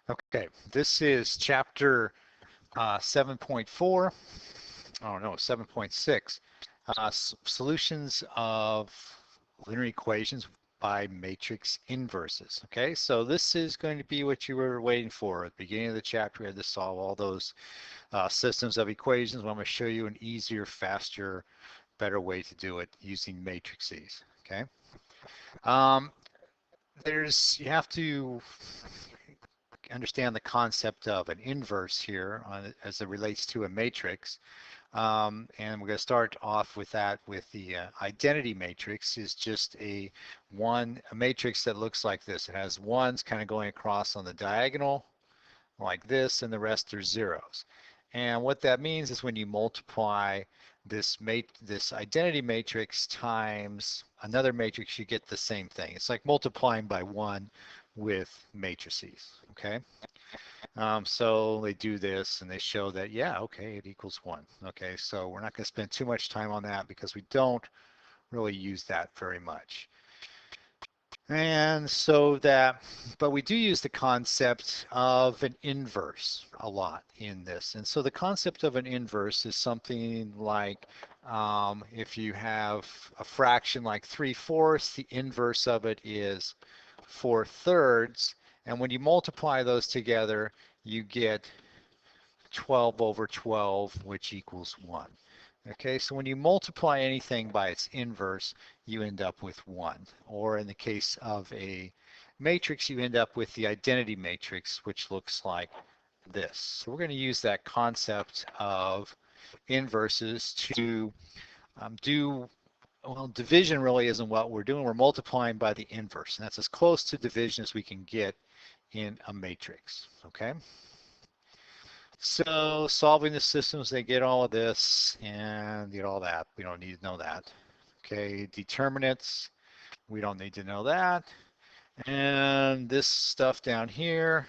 Okay, this is chapter 7.4, oh no, 7.6, solutions of linear equations by matrix inverses. Okay, so this is going to be what you were waiting for. At the beginning of the chapter, we had to solve all those systems of equations. Well, I'm going to show you an easier, faster, better way to do it using matrices. Okay, um, you have to understand the concept of an inverse here as it relates to a matrix. And we're going to start off with that with the identity matrix is just a matrix that looks like this. It has ones kind of going across on the diagonal like this, and the rest are zeros. And what that means is when you multiply this identity matrix times another matrix, you get the same thing. It's like multiplying by 1 with matrices, okay? So they do this and they show that, yeah, okay, it equals 1. Okay, so we're not going to spend too much time on that because we don't really use that very much. And so but we do use the concept of an inverse a lot in this. And so the concept of an inverse is something like if you have a fraction like 3/4, the inverse of it is 4/3. And when you multiply those together, you get 12/12, which equals 1. Okay, so when you multiply anything by its inverse, you end up with 1. Or in the case of a matrix, you end up with the identity matrix, which looks like this. So we're going to use that concept of inverses to well, division really isn't what we're doing. We're multiplying by the inverse, and that's as close to division as we can get in a matrix, okay? So solving the systems, they get all of this and get all that. We don't need to know that. Okay, determinants, we don't need to know that. And this stuff down here,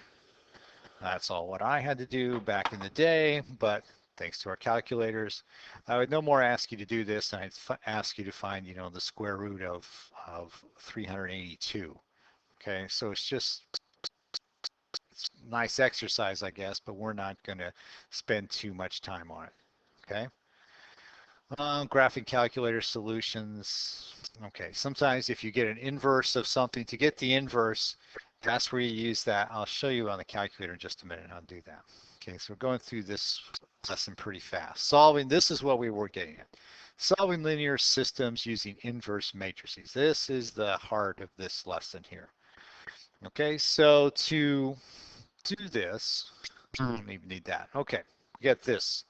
that's all what I had to do back in the day, but thanks to our calculators, I would no more ask you to do this than I'd ask you to find, the square root of 382. Okay, so it's nice exercise, I guess, but we're not going to spend too much time on it. Okay. Graphing calculator solutions. Okay, sometimes if you get an inverse of something, to get the inverse, that's where you use that. I'll show you on the calculator in just a minute how to do that. Okay, so we're going through this lesson pretty fast. This is what we were getting at. Solving linear systems using inverse matrices. This is the heart of this lesson here. Okay, so to do this, I don't even need that. Okay, get this.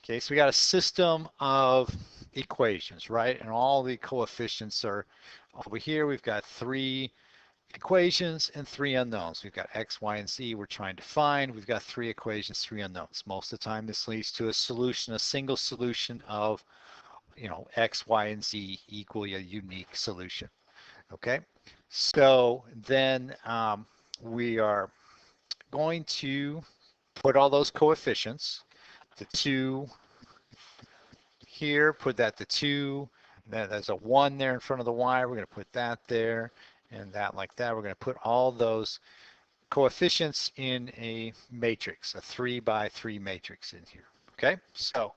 Okay, so we got a system of equations, right? And all the coefficients are over here. We've got 3 equations and 3 unknowns. We've got x, y, and z we're trying to find. We've got 3 equations, 3 unknowns. Most of the time this leads to a solution, a single solution of, x, y, and z equal a unique solution. Okay, so then we are going to put all those coefficients, the 2 here, put that to 2. There's a 1 there in front of the y. We're going to put that there and that like that. We're going to put all those coefficients in a matrix, a 3 by 3 matrix in here. Okay, so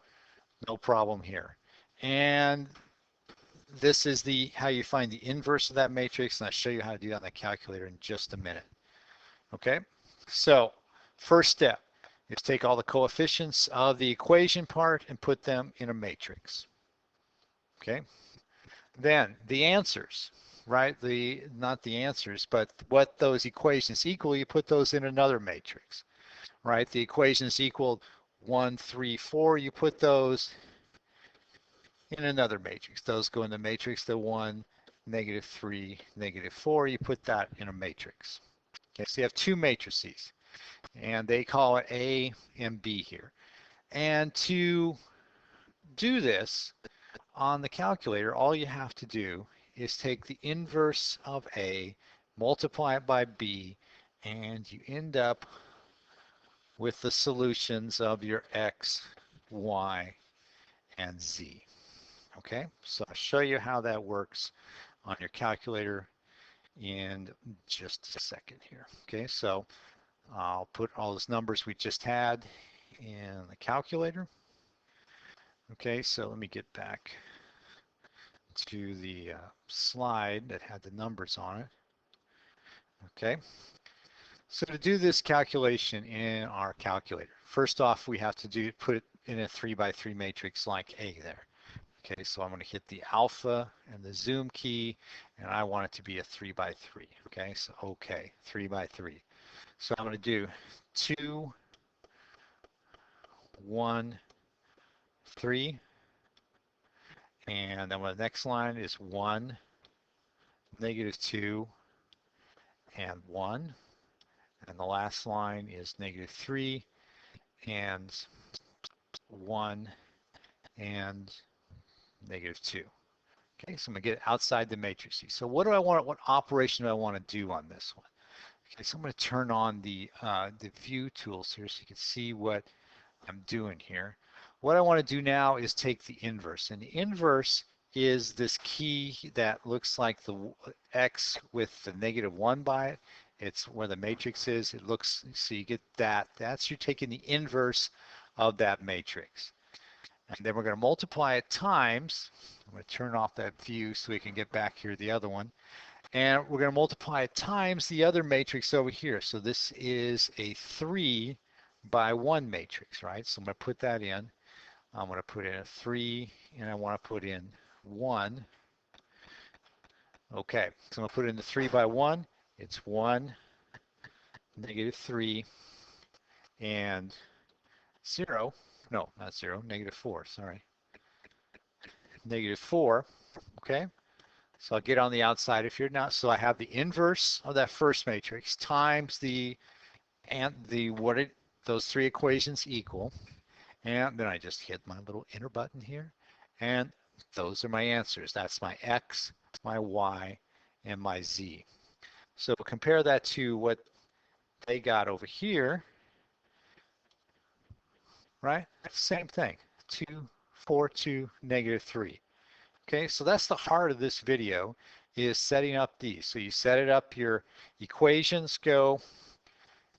no problem here. And this is how you find the inverse of that matrix, and I'll show you how to do that on the calculator in just a minute. Okay, so first step is take all the coefficients of the equation part and put them in a matrix. Okay, then the answers, right? Not the answers, but what those equations equal, you put those in another matrix, right? The equations equal 1, 3, 4, you put those in another matrix. Those go in the matrix, the 1, -3, -4, you put that in a matrix. Okay, so you have 2 matrices, and they call it A and B here. And to do this on the calculator, all you have to do is take the inverse of A, multiply it by B, and you end up with the solutions of your X, Y, and Z. Okay, so I'll show you how that works on your calculator in just a second here. Okay, so I'll put all those numbers we just had in the calculator. Okay, so let me get back to the slide that had the numbers on it. Okay, so to do this calculation in our calculator, first off we have to put it in a 3x3 matrix like A there. Okay, so I'm going to hit the alpha and the zoom key, and I want it to be a 3x3. Okay, so okay, 3x3. So I'm going to do 2, 1, 3, and then the next line is 1, -2, and 1, and the last line is -3, and 1, and -2. Okay, so I'm going to get outside the matrices. So what operation do I want to do on this one? Okay, so I'm going to turn on the view tools here so you can see what I'm doing here. What I want to do now is take the inverse, and the inverse is this key that looks like the X with the -1 by it. It's where the matrix is. It looks, so you get that. That's you're taking the inverse of that matrix. And then we're going to multiply it times. I'm going to turn off that view so we can get back here to the other one. And we're going to multiply it times the other matrix over here. So this is a 3x1 matrix, right? So I'm going to put that in. I'm going to put in a 3, and I want to put in 1. Okay, so I'm going to put in the 3x1. It's 1, -3, and 0. No, not 0, -4, sorry. -4, okay? So I'll get on the outside of here now. So I have the inverse of that first matrix times those three equations equal. And then I just hit my little enter button here. And those are my answers. That's my X, my Y, and my Z. So compare that to what they got over here, right? Same thing, 2, 4, 2, -3. Okay, so that's the heart of this video, is setting up these. So you set it up, your equations go,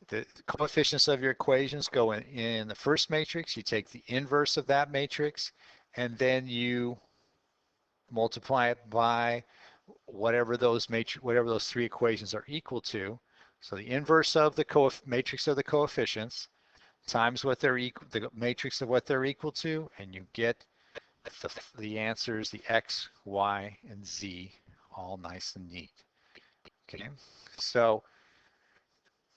the coefficients of your equations go in the first matrix, you take the inverse of that matrix, and then you multiply it by whatever those three equations are equal to. So the inverse of the matrix of the coefficients times the matrix of what they're equal to, and you get the answers, the X, Y, and Z, all nice and neat. Okay, so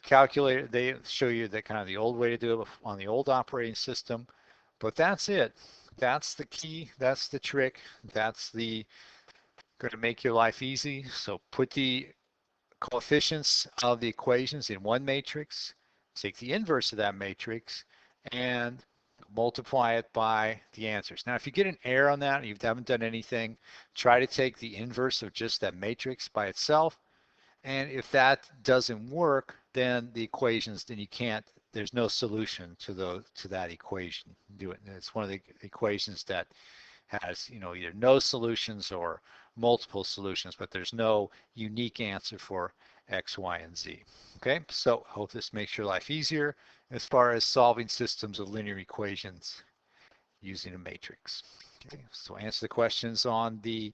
calculator, they show you that kind of the old way to do it on the old operating system, but that's it. That's the key, that's the trick, that's the going to make your life easy. So put the coefficients of the equations in one matrix, take the inverse of that matrix, and multiply it by the answers. Now, if you get an error on that and you haven't done anything, try to take the inverse of just that matrix by itself. And if that doesn't work, then the equations, then you can't, there's no solution to that equation. Do it. It's one of the equations that has, either no solutions or multiple solutions, but there's no unique answer for X, Y, and Z. Okay, so I hope this makes your life easier as far as solving systems of linear equations using a matrix. Okay, so answer the questions on the